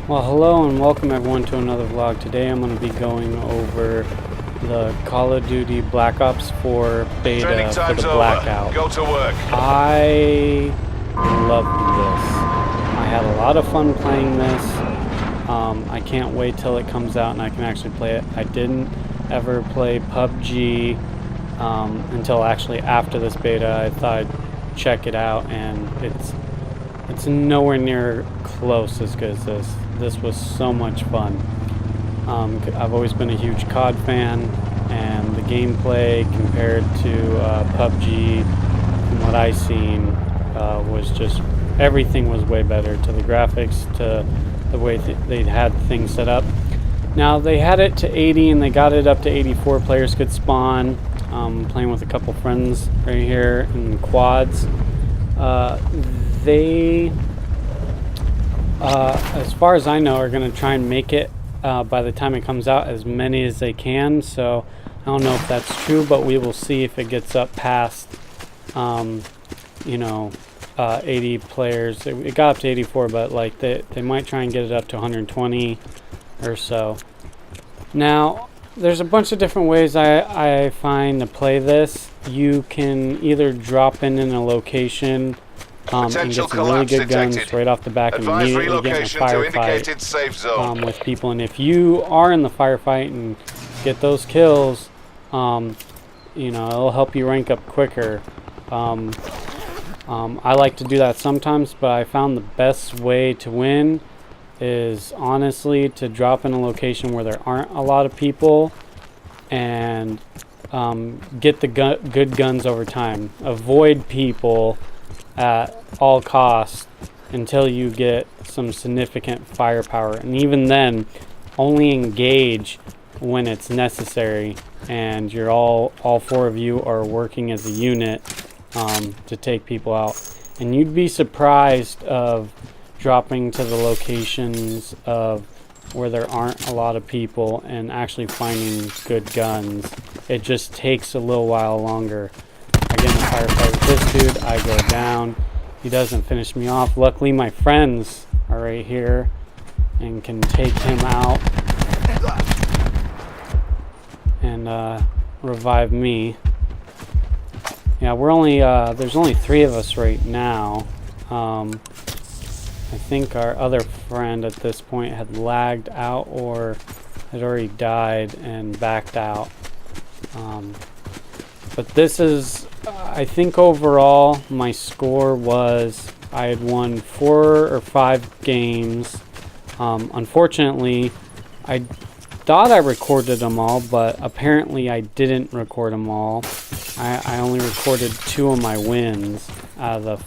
Well, hello and welcome everyone to another vlog. Today I'm going to be going over the Call of Duty Black Ops 4 beta for the Blackout. Go to work. I loved this. I had a lot of fun playing this. I can't wait till it comes out and I can actually play it. I didn't ever play PUBG until actually after this beta. I thought I'd check it out, and it's nowhere near close as good as this. This was so much fun. I've always been a huge COD fan, and the gameplay compared to PUBG, from what I've seen, was just everything was way better. To the graphics, to the way they'd had things set up. Now they had it to 80 and they got it up to 84 players could spawn. Playing with a couple friends right here in quads. They as far as I know, are going to try and make it by the time it comes out as many as they can. So I don't know if that's true, but we will see if it gets up past 80 players. It got up to 84, but like they might try and get it up to 120 or so. Now there's a bunch of different ways I find to play this. You can either drop in a location and get some really good guns right off the back and immediately get in a firefight with people. And if you are in the firefight and get those kills, it'll help you rank up quicker. I like to do that sometimes, but I found the best way to win is honestly to drop in a location where there aren't a lot of people and get the good guns over time. Avoid people at all costs until you get some significant firepower, and even then only engage when it's necessary and you're all four of you are working as a unit to take people out. And you'd be surprised of dropping to the locations of where there aren't a lot of people and actually finding good guns. It just takes a little while longer. I get in a firefight with this dude, I go down, he doesn't finish me off. Luckily my friends are right here and can take him out and revive me. Yeah, we're only there's only 3 of us right now. I think our other friend at this point had lagged out or had already died and backed out. But this is, I think overall my score was I had won 4 or 5 games. Unfortunately, I thought I recorded them all, but apparently I didn't record them all. I only recorded 2 of my wins out of the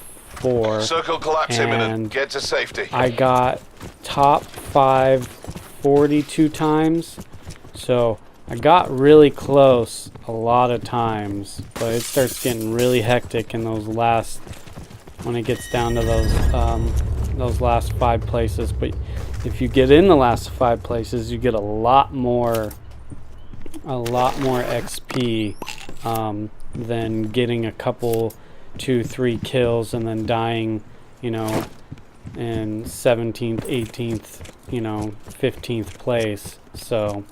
4. Circle collapse imminent. Get to safety. I got top 5 42 times, so I got really close a lot of times, but it starts getting really hectic in those last, when it gets down to those last 5 places. But if you get in the last 5 places, you get a lot more XP than getting a couple 2-3 kills and then dying, in 17th, 18th, 15th place. So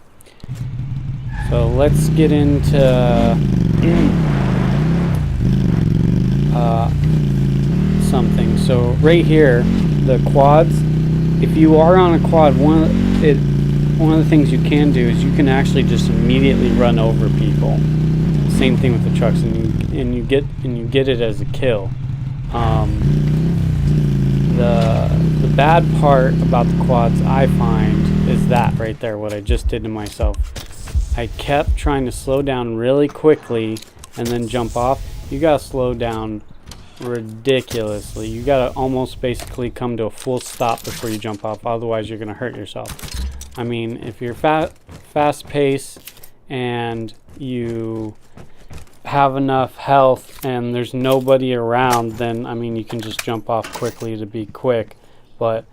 let's get into something. So right here, the quads, if you are on a quad, one of the things you can do is you can actually just immediately run over people. Same thing with the trucks, and you get it as a kill. The bad part about the quads, I find, is that right there, what I just did to myself. I kept trying to slow down really quickly and then jump off. You gotta slow down ridiculously. You gotta almost basically come to a full stop before you jump off, otherwise you're gonna hurt yourself. I mean, if you're fast paced and you have enough health and there's nobody around, then I mean you can just jump off quickly to be quick. But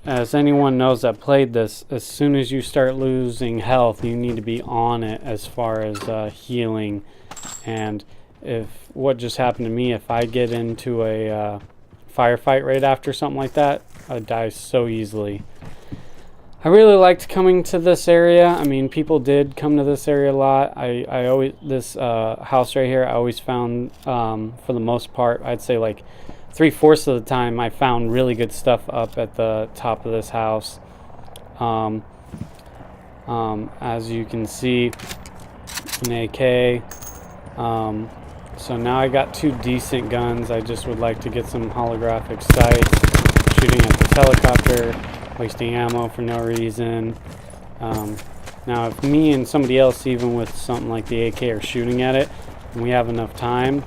as anyone knows that played this, as soon as you start losing health, you need to be on it as far as healing. And if what just happened to me, if I get into a firefight right after something like that, I die so easily. I really liked coming to this area. I mean, people did come to this area a lot. I always, this house right here, I always found, for the most part, I'd say like 3/4 of the time, I found really good stuff up at the top of this house. As you can see, an AK. So now I got 2 decent guns. I just would like to get some holographic sights, shooting at this helicopter, wasting ammo for no reason. Now if me and somebody else, even with something like the AK, are shooting at it and we have enough time,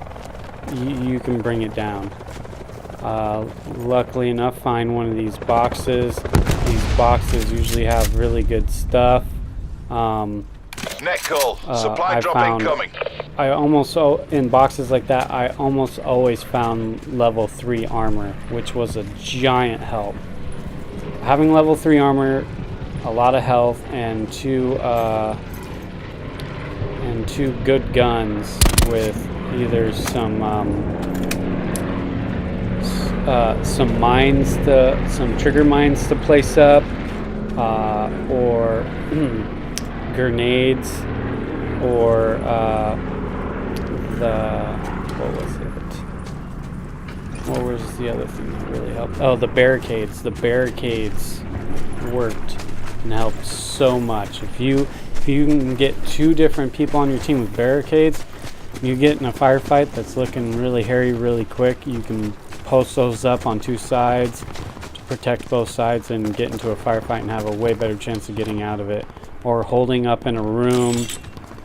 you can bring it down. Luckily enough, find one of these boxes. These boxes usually have really good stuff. Net call. Supply drop incoming. I almost, in boxes like that, I almost always found level 3 armor, which was a giant help. Having level 3 armor, a lot of health, and two good guns with either some mines, some trigger mines to place up, or grenades, or what was the other thing that really helped? Oh, the barricades. The barricades worked and helped so much. If you can get 2 different people on your team with barricades, you get in a firefight that's looking really hairy really quick, you can post those up on 2 sides to protect both sides and get into a firefight and have a way better chance of getting out of it. Or holding up in a room.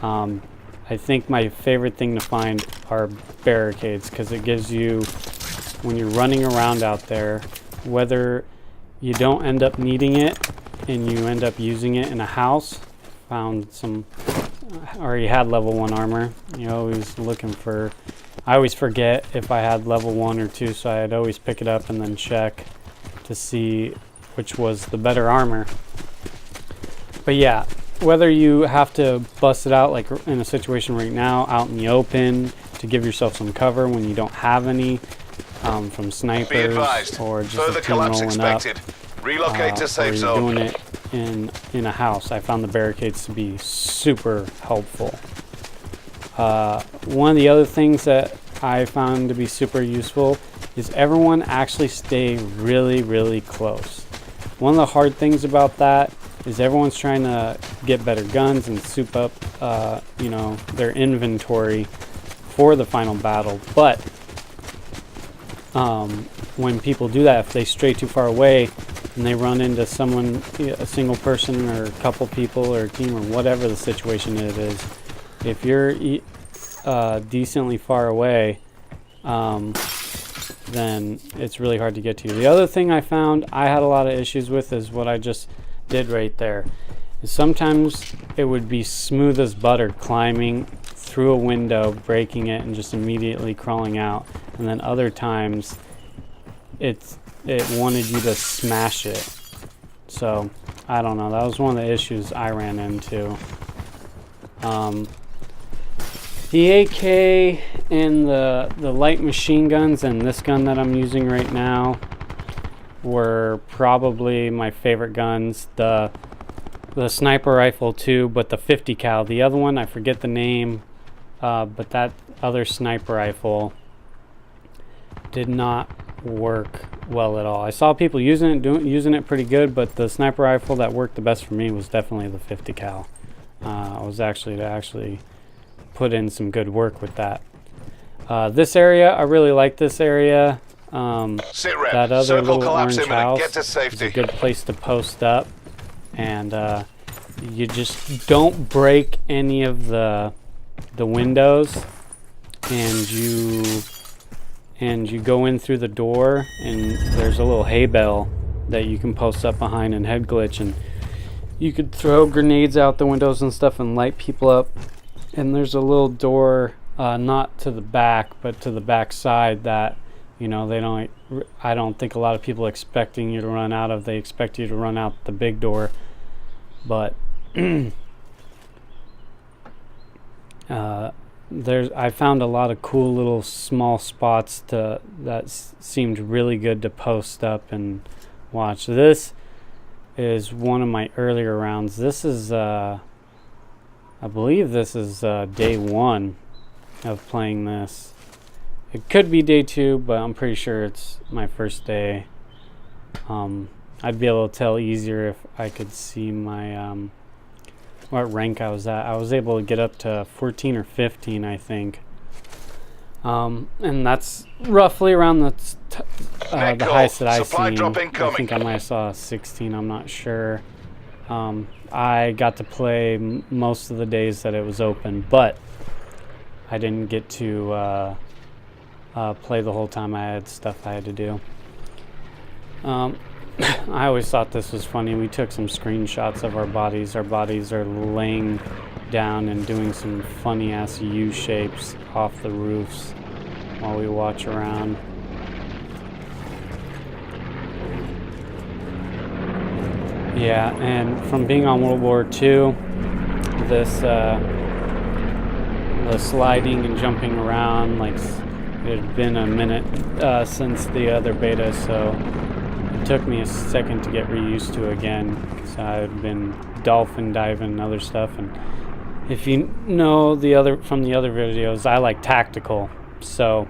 I think my favorite thing to find are barricades, because it gives you, when you're running around out there, whether you don't end up needing it and you end up using it in a house, found some, or you had level 1 armor, you're always looking for, I always forget if I had level 1 or 2, so I'd always pick it up and then check to see which was the better armor. But yeah, whether you have to bust it out, like in a situation right now, out in the open, to give yourself some cover when you don't have any, from snipers, or just further a team collapse rolling expected. up, Relocate to or safe you're zone. doing it in a house. I found the barricades to be super helpful. One of the other things that I found to be super useful is everyone actually stay really, really close. One of the hard things about that is everyone's trying to get better guns and soup up, their inventory for the final battle. But when people do that, if they stray too far away and they run into someone, a single person or a couple people or a team or whatever the situation it is, if you're decently far away, then it's really hard to get to you. The other thing I found I had a lot of issues with is what I just did right there. Sometimes it would be smooth as butter climbing through a window, breaking it, and just immediately crawling out. And then other times it wanted you to smash it. So I don't know. That was one of the issues I ran into. The AK and the light machine guns and this gun that I'm using right now were probably my favorite guns. The sniper rifle too, but the 50 cal. The other one, I forget the name, but that other sniper rifle did not work well at all. I saw people using it pretty good, but the sniper rifle that worked the best for me was definitely the 50 cal. I was actually put in some good work with that. This area, I really like this area. That other Circle little orange imminent. house Get to is safety. a good place to post up, and you just don't break any of the windows, and you go in through the door, and there's a little hay bale that you can post up behind and head glitch, and you could throw grenades out the windows and stuff and light people up. And there's a little door, not to the back, but to the back side that, I don't think a lot of people expecting you to run out of. They expect you to run out the big door. But I found a lot of cool little small spots that seemed really good to post up and watch. This is one of my earlier rounds. This is, I believe this is day 1 of playing this. It could be day 2, but I'm pretty sure it's my first day. I'd be able to tell easier if I could see my what rank I was at. I was able to get up to 14 or 15, I think. And that's roughly around the highest that I've seen. I think I might have saw 16, I'm not sure. I got to play most of the days that it was open, but I didn't get to play the whole time. I had stuff I had to do. I always thought this was funny. We took some screenshots of our bodies. Our bodies are laying down and doing some funny ass U shapes off the roofs while we watch around. Yeah, and from being on World War II, this the sliding and jumping around, like, it had been a minute since the other beta, so it took me a second to get reused to again, because I had been dolphin diving and other stuff. And if you know from the other videos, I like tactical, so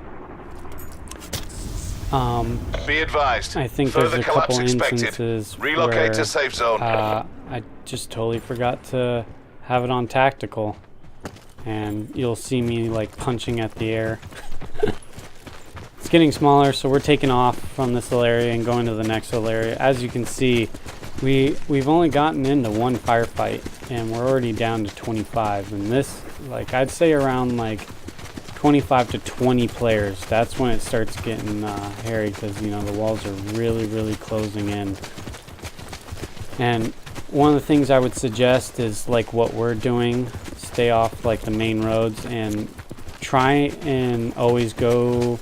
be advised. I think there's a couple instances relocate to safe zone. I just totally forgot to have it on tactical, and you'll see me like punching at the air. It's getting smaller, so we're taking off from this little area and going to the next little area. As you can see, we've only gotten into 1 firefight, and we're already down to 25. And this, like, I'd say around like 25 to 20 players, that's when it starts getting hairy, because, you know, the walls are really, really closing in. And one of the things I would suggest is, like what we're doing, stay off like the main roads and try and always go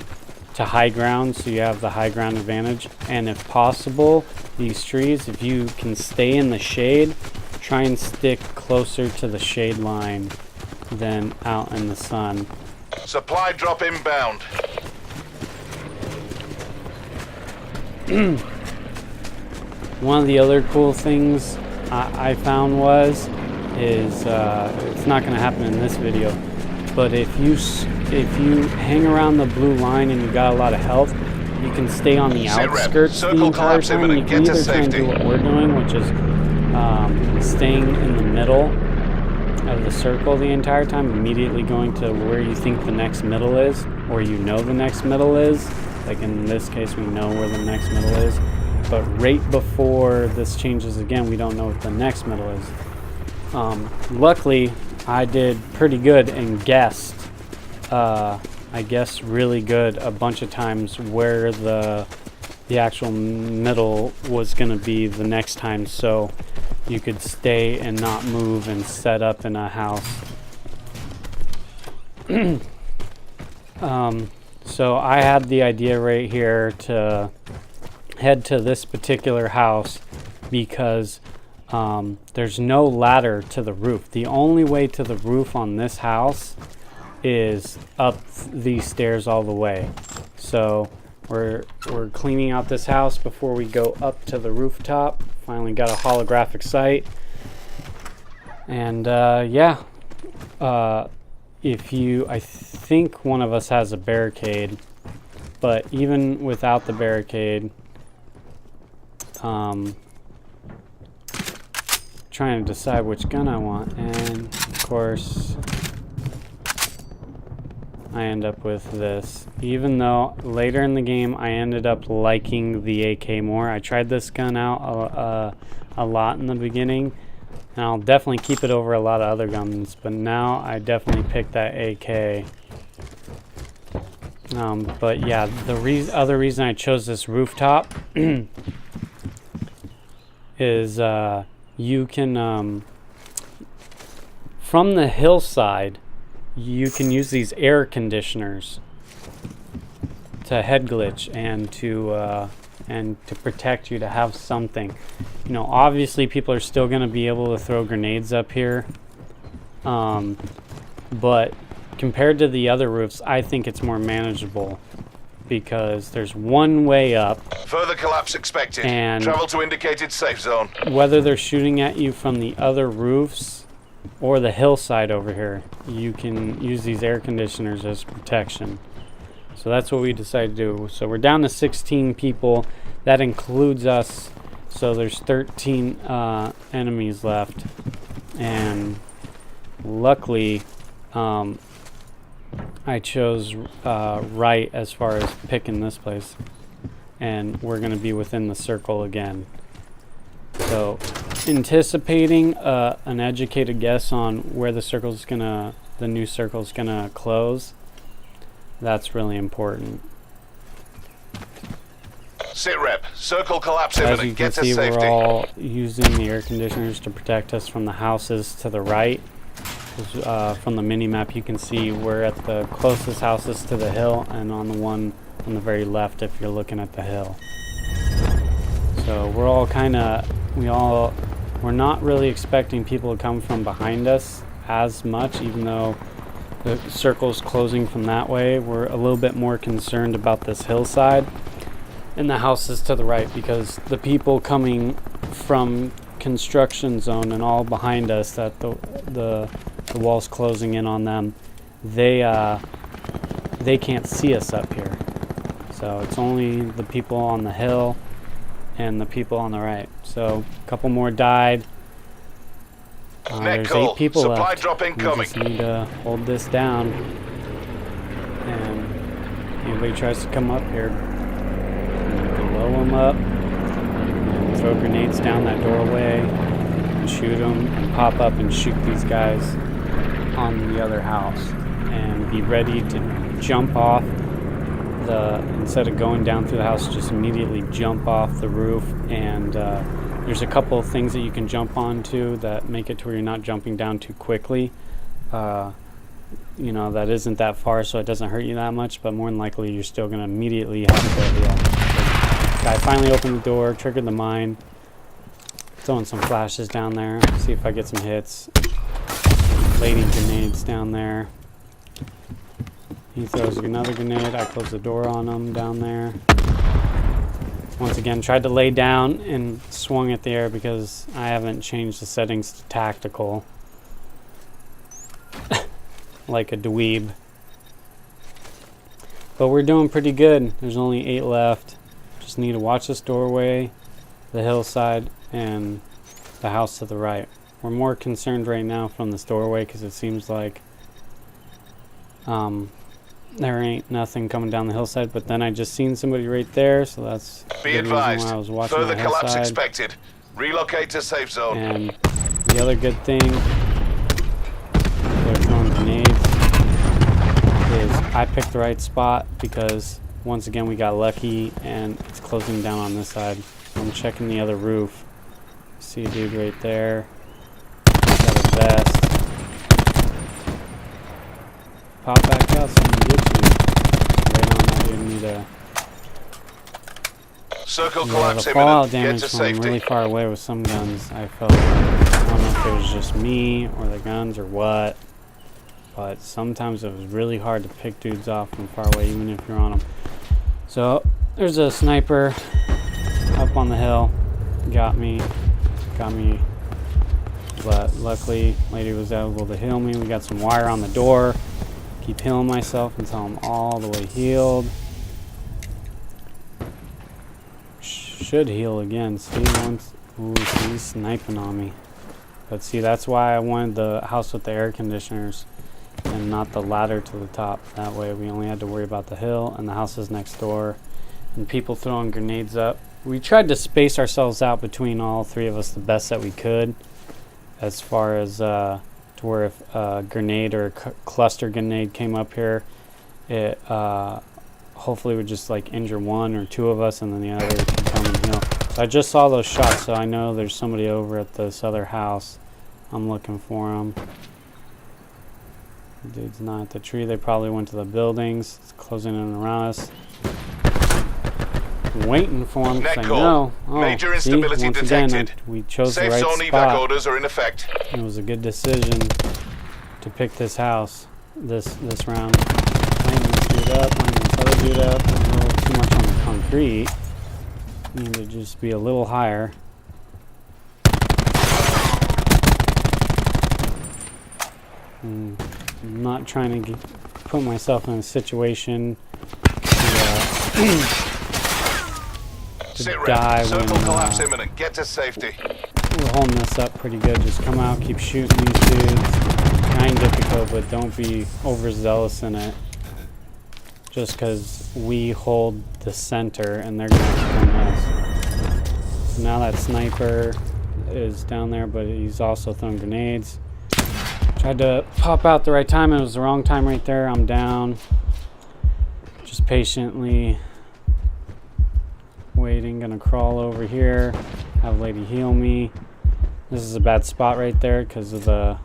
to high ground, so you have the high ground advantage. And if possible, these trees, if you can stay in the shade, try and stick closer to the shade line than out in the sun. Supply drop inbound. One of the other cool things I found is it's not going to happen in this video, but if you hang around the blue line and you got a lot of health, you can stay on the outskirts the entire time. You can either try and do what we're doing, which is staying in the middle of the circle the entire time, immediately going to where you think the next middle is, or you know the next middle is. Like in this case, we know where the next middle is, but right before this changes again, we don't know what the next middle is. Luckily, I did pretty good and guessed, I guess really good a bunch of times where the actual middle was going to be the next time, so you could stay and not move and set up in a house. So I had the idea right here to head to this particular house because there's no ladder to the roof. The only way to the roof on this house is up these stairs all the way. So we're cleaning out this house before we go up to the rooftop. Finally got a holographic sight. And yeah, I think one of us has a barricade, but even without the barricade, trying to decide which gun I want, and of course I end up with this, even though later in the game I ended up liking the AK more. I tried this gun out a lot in the beginning, and I'll definitely keep it over a lot of other guns, but now I definitely picked that AK. But yeah, the other reason I chose this rooftop is you can, from the hillside, you can use these air conditioners to head glitch and to protect you, to have something. You know, obviously people are still going to be able to throw grenades up here, but compared to the other roofs, I think it's more manageable. because there's one way up, Further collapse expected. and Travel to indicated safe zone. whether they're shooting at you from the other roofs or the hillside over here, you can use these air conditioners as protection. So that's what we decided to do. So we're down to 16 people. That includes us. So there's 13 enemies left. And luckily, I chose right as far as picking this place. And we're going to be within the circle again. So anticipating an educated guess on where the new circle's gonna close. That's really important. Sit rep. Circle collapse As you imminent. can Get to see, safety. we're all using the air conditioners to protect us from the houses to the right. From the mini map, you can see we're at the closest houses to the hill, and on the one on the very left if you're looking at the hill. So we're all we're not really expecting people to come from behind us as much, even though the circle's closing from that way. We're a little bit more concerned about this hillside and the houses to the right, because the people coming from construction zone and all behind us, that the wall's closing in on them, they can't see us up here. So it's only the people on the hill and the people on the right. So a couple more died. Net There's call. 8 people Supply left. drop We incoming. just need to hold this down. And anybody tries to come up here, blow them up, and throw grenades down that doorway, and shoot them, and pop up and shoot these guys on the other house. And be ready to jump off instead of going down through the house, just immediately jump off the roof. And there's a couple of things that you can jump onto that make it to where you're not jumping down too quickly. That isn't that far, so it doesn't hurt you that much, but more than likely you're still going to immediately have to heal. The guy finally opened the door, triggered the mine, throwing some flashes down there, see if I get some hits. Lady grenades down there. He throws another grenade. I close the door on him down there. Once again, tried to lay down and swung at the air because I haven't changed the settings to tactical. Like a dweeb. But we're doing pretty good. There's only 8 left. Just need to watch this doorway, the hillside, and the house to the right. We're more concerned right now from this doorway because it seems like there ain't nothing coming down the hillside, but then I just seen somebody right there, so that's Be the reason advised. why I was watching Further the collapse hillside. expected. Relocate to safe zone. And the other good thing, they're throwing grenades, is I picked the right spot because once again we got lucky and it's closing down on this side. So I'm checking the other roof. See a dude right there. Got a vest. Pop back out so I can get you. Right on that, didn't need a... Circle Yeah, collapse the fallout imminent. Get damage to from safety. really far away with some guns, I felt like, I don't know if it was just me or the guns or what, but sometimes it was really hard to pick dudes off from far away even if you're on them. So there's a sniper up on the hill, got me, but luckily lady was able to heal me. We got some wire on the door, keep healing myself until I'm all the way healed. Should heal again. See, once. Ooh, he's sniping on me. But see, that's why I wanted the house with the air conditioners and not the ladder to the top. That way we only had to worry about the hill and the houses next door and people throwing grenades up. We tried to space ourselves out between all 3 of us the best that we could, as far as to where if a grenade or a cluster grenade came up here, it hopefully would just like injure 1 or 2 of us, and then the other can come and heal. So I just saw those shots, so I know there's somebody over at this other house. I'm looking for him. Dude's not at the tree. They probably went to the buildings. It's closing in around us. I'm waiting for him because I know. Oh, Major see, instability once detected. again, we chose the Safe right zone evac spot. orders are in effect. It was a good decision to pick this house this round. Lining this dude up, lining this other dude up. discreet. Need to just be a little higher. I'm not trying to put myself in a situation to Sit die rep. Circle when collapse imminent. Get to safety. we're holding this up pretty good. Just come out, keep shooting these dudes. Try and get the kill, but don't be overzealous in it. Just because we hold the center and they're going to come us. So now that sniper is down there, but he's also throwing grenades. Tried to pop out the right time. It was the wrong time right there. I'm down. Just patiently waiting. Gonna crawl over here. Have a lady heal me. This is a bad spot right there because of the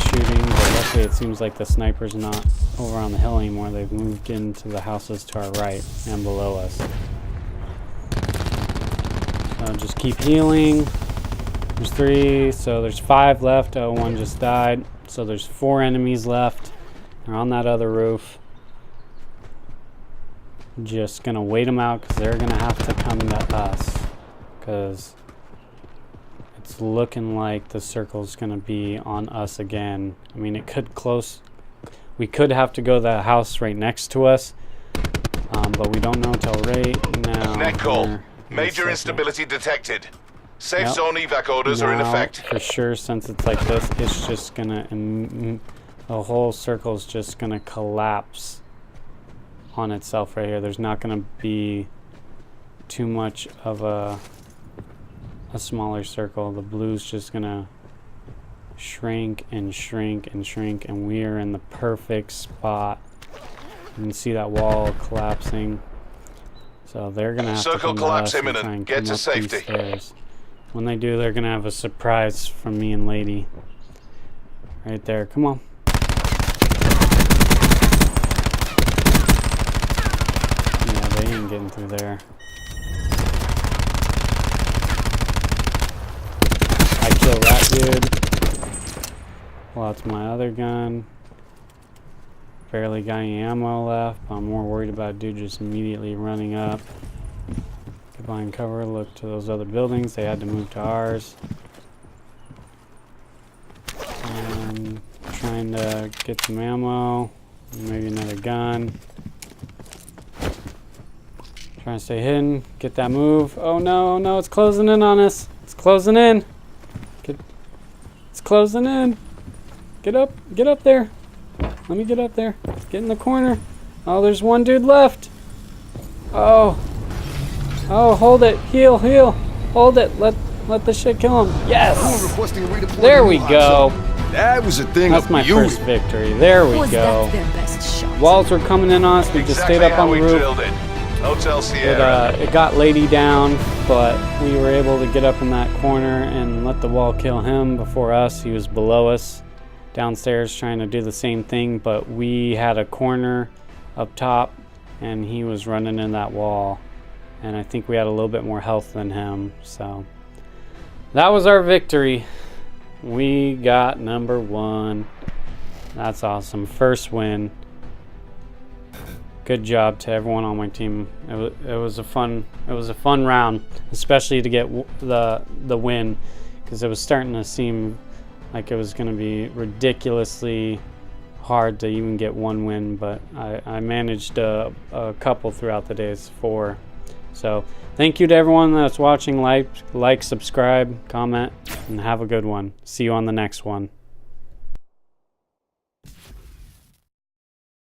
shooting. But luckily it seems like the sniper's not over on the hill anymore. They've moved into the houses to our right and below us. So just keep healing. There's 3, so there's 5 left. Oh, 1 just died. So there's 4 enemies left. They're on that other roof. Just gonna wait them out because they're gonna have to come to us. Because it's looking like the circle's gonna be on us again. I mean, it could close. We could have to go to the house right next to us. But we don't know until right now. Net call. Major instability detected. Safe zone evac orders are in effect. For sure, since it's like this, it's just gonna, the whole circle's just gonna collapse on itself right here. There's not gonna be too much of a smaller circle. The blue's just gonna shrink and shrink and shrink, and we are in the perfect spot. You can see that wall collapsing. So they're gonna have to come to us and try and come up these stairs. When they do, they're gonna have a surprise from me and Lady. Right there, come on. Yeah, they ain't getting through there. I kill that dude. Well, that's my other gun. Barely got any ammo left. I'm more worried about dude just immediately running up. Get behind cover, look to those other buildings. They had to move to ours. And trying to get some ammo. Maybe another gun. Trying to stay hidden. Get that move. Oh no, no, it's closing in on us. It's closing in. It's closing in. Get up there. Let me get up there. Get in the corner. Oh, there's one dude left. Oh, hold it. Heal. Hold it. Let the shit kill him. Yes. There we go. That was a thing. That's my first victory. There we go. Walls were coming in on us. We just stayed up on the roof. Hotel Sierra. It got Lady down, but we were able to get up in that corner and let the wall kill him before us. He was below us downstairs trying to do the same thing, but we had a corner up top and he was running in that wall, and I think we had a little bit more health than him. So that was our victory. We got number 1. That's awesome. First win. Good job to everyone on my team. It was a fun round, especially to get the win, because it was starting to seem like it was going to be ridiculously hard to even get 1 win, but I managed a couple throughout the days, 4. So thank you to everyone that's watching. Like, subscribe, comment, and have a good one. See you on the next one.